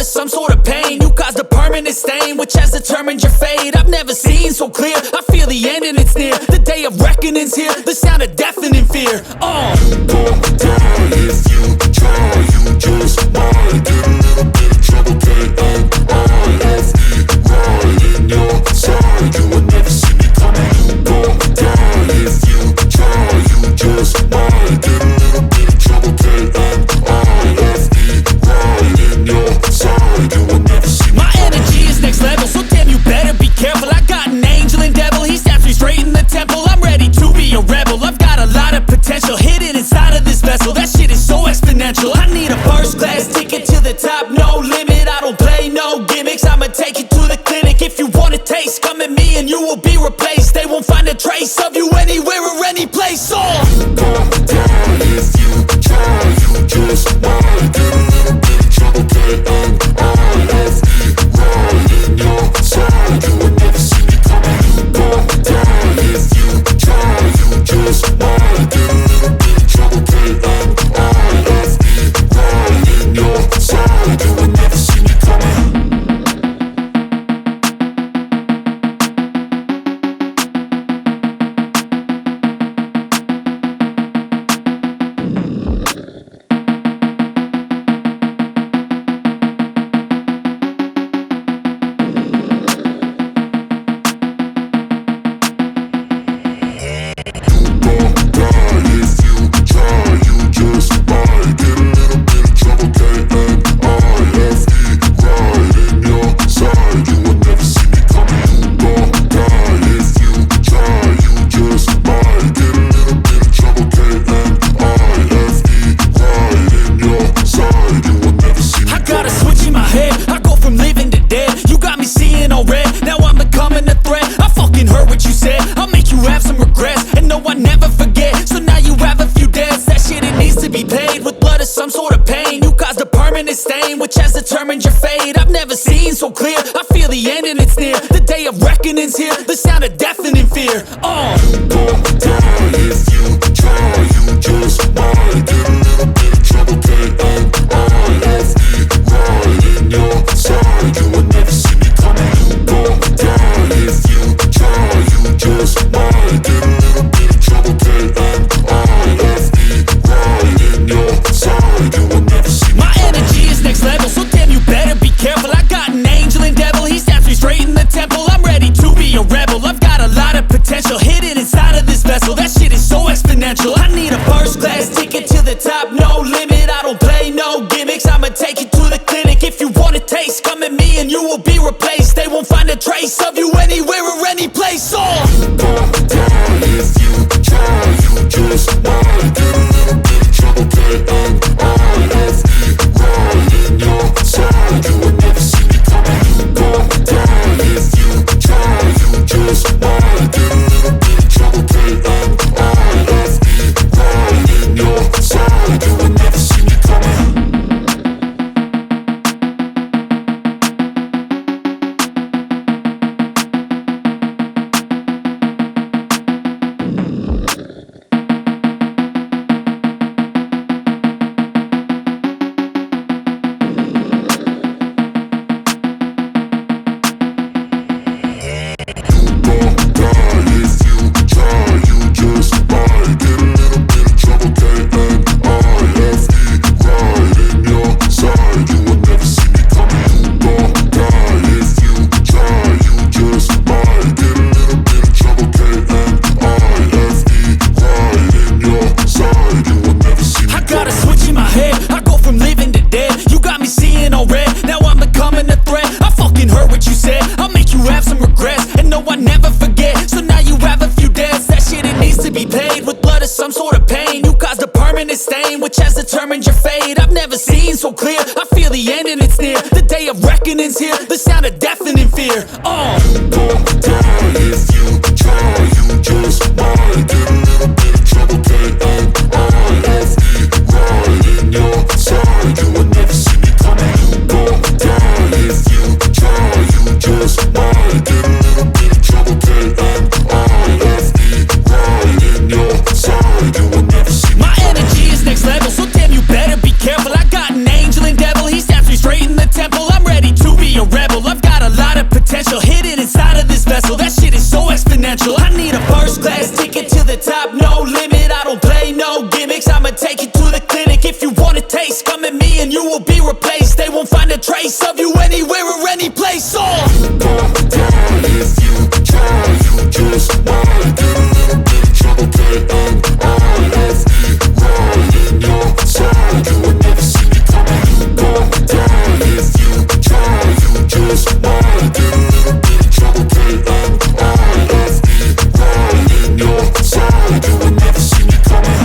blood of some sort of pain. You caused a permanent stain, which has determined your fate. I've never seen so clear, I feel the end and it's near. The day of reckoning's here, the sound of deafening fear. You gon' die if you try, you just might get a little bit of trouble, K-N-I-F-E, right in your side, you will never see me coming. You gon' die if you try, you just might get a little bit of trouble, K-N-I-F-E, right in your side, you will never see me My energy is next level, so damn you better be careful. I got an angel and devil, he snaps me straight in the temple. I'm ready to be a rebel, I've got a lot of potential hidden inside of this vessel. That shit is so exponential. I need a first class ticket to the top, no limit. I don't play no gimmicks, I'ma take you to the clinic. If you want a taste, come at me and you will be replaced. They won't find a trace of you anywhere or any place. You gon' die if you try, you just might get a little bit of trouble, K-N-I-F-E, right in your side, you will never see me coming. You gon' die if you try, you just might get a little bit of trouble, K-N-I-F-E, right in your side, you will never see me coming. Stain, which has determined your fate. I've never seen so clear, I feel the end and it's near. The day of reckoning's here, the sound of deafening fear. You gon' die if you try, you just might get a little bit of trouble, K-N-I-F-E, right in your side, you will never see me coming. You gon' die if you try, you just might get a little bit of trouble, K-N-I-F-E, right in your side, you will never see me My energy is next level, so damn you better be careful. I got an angel and devil, he snaps me straight in the temple. I'm ready to be a rebel, I've got a lot of potential hidden inside of this vessel. That shit is so exponential. I need a first class ticket to the top, no limit. I don't play no gimmicks, I'ma take you to the clinic. If you want a taste, come at me and you will be replaced. They won't find a trace of you anywhere or any place. You gon' die if you try, you just might get a little bit of trouble, K-N-I-F-E, right in your side, you will never see me coming. You gon' die if you try, you just might get a little bit of trouble, K-N-I-F-E, right in your side, you will never see me coming. Stain, which has determined your fate. I've never seen so clear, I feel the end and it's near. The day of reckoning's here, the sound of deafening fear. You gon' die if you try, you just might get a little bit of trouble, K-N-I-F-E, right in your side, you will never see me coming. You gon' die if you try, you just might get a little bit of trouble, K-N-I-F-E, right in your side, you will never see me. My energy is next level, so damn you better be careful. I got an angel and devil, he snaps me straight in the temple. place all. If you try, you just might get a little bit of trouble. K-N-I-F-E, right in your side. You would never see me coming. You gon' die if you try. You just might get a little bit of trouble. K-N-I-F-E, right in your side. You would never see me coming.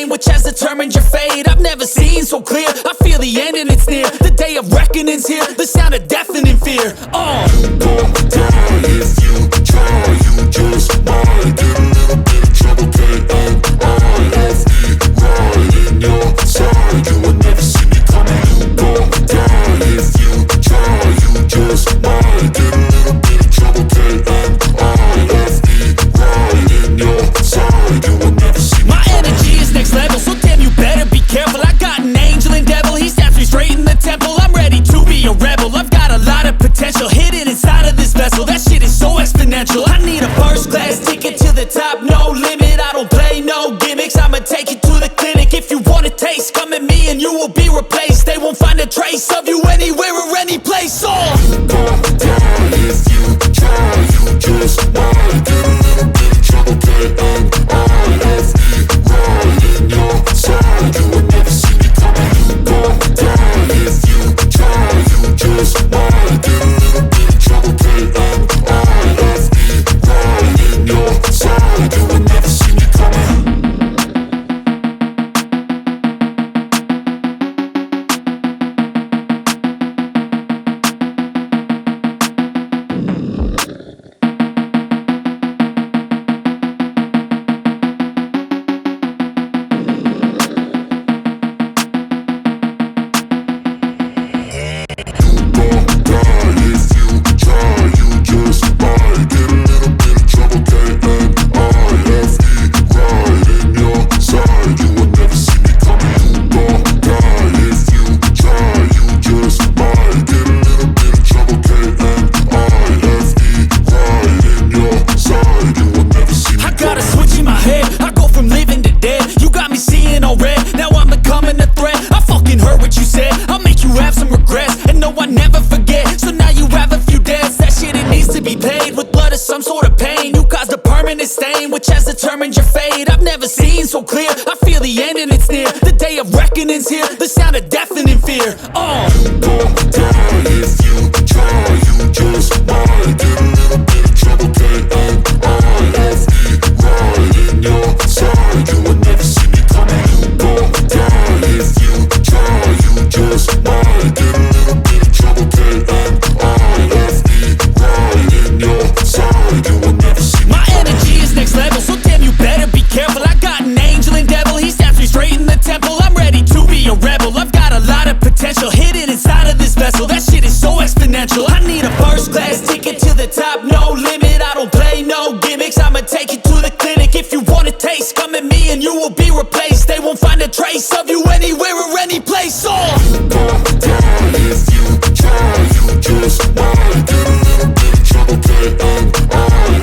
Which has determined your fate. I've never seen so clear. I feel the end and it's near. The day of reckoning's here. The sound of deafening fear. You gon' die if you try. You just might get a little bit of trouble. K-N-I-F-E, right in your side. You would never see me coming. You gon' die if you try. You just might get a little bit of trouble. K-N-I-F-E, right in your side. You would never see me. My energy is next level, so damn you better be careful. I got an angel and devil, he snaps me straight in the temple. I'm ready to be a rebel, I've got a lot of potential hidden inside of this vessel. That shit is so exponential. I need a first class ticket to the top, no limit. I don't play no gimmicks, I'ma take you to the clinic. If you want a taste, come at me and you will be replaced. They won't find a trace of you anywhere or any place. You gon' die if you try. You just might get a little bit of trouble. K-N-I-F-E, right in your side. You would never see me coming. You gon' die if you try. You just might get a little bit of trouble. K-N-I-F-E, right in your side. You would never see me coming. Which has determined your fate. I've never seen so clear. I feel the end and it's near. The day of reckoning's here. The sound of deafening fear. You gon' die if you try. You just might get a little bit of trouble. K-N-I-F-E, right in your side. You would never see me coming. You gon' die if you try. You just might get a little bit of trouble. K-N-I-F-E, right in your side. You would never see me. My energy is next level, so damn you better be careful. I got an angel and devil, he snaps me straight in the temple. I'm ready to be a rebel, I've got a lot of potential hidden inside of this vessel. That shit is so exponential. I need a first class ticket to the top, no limit. I don't play no gimmicks, I'ma take you to the clinic. If you want a taste, come at me and you will be replaced. They won't find a trace of you anywhere or any place. You gon' die if you try. You just might get a little bit of trouble. K-N-I-F-E,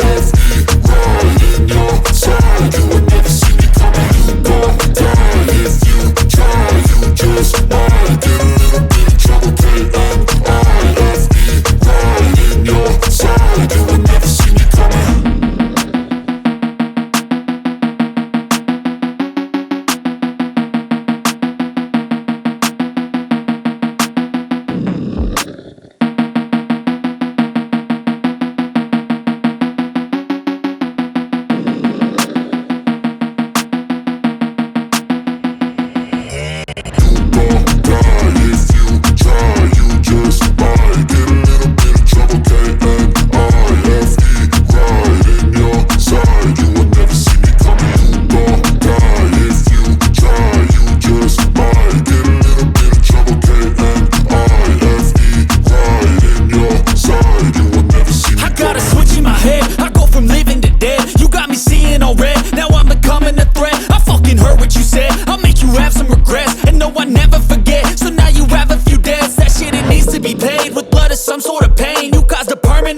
right in your side. You would never see me coming. You gon' die if you try. You just might get a little bit of trouble. K-N-I-F-E, right in your side. You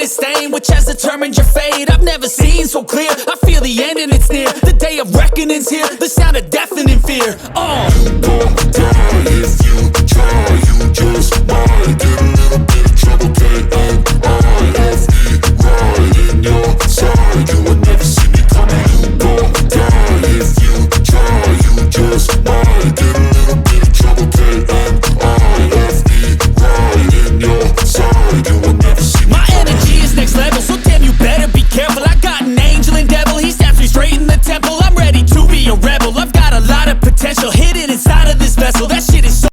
a stain which has determined your fate. I've never seen so clear, I feel the end and it's near. The day of reckoning's here, the sound of deafening fear. You gon' die if you try.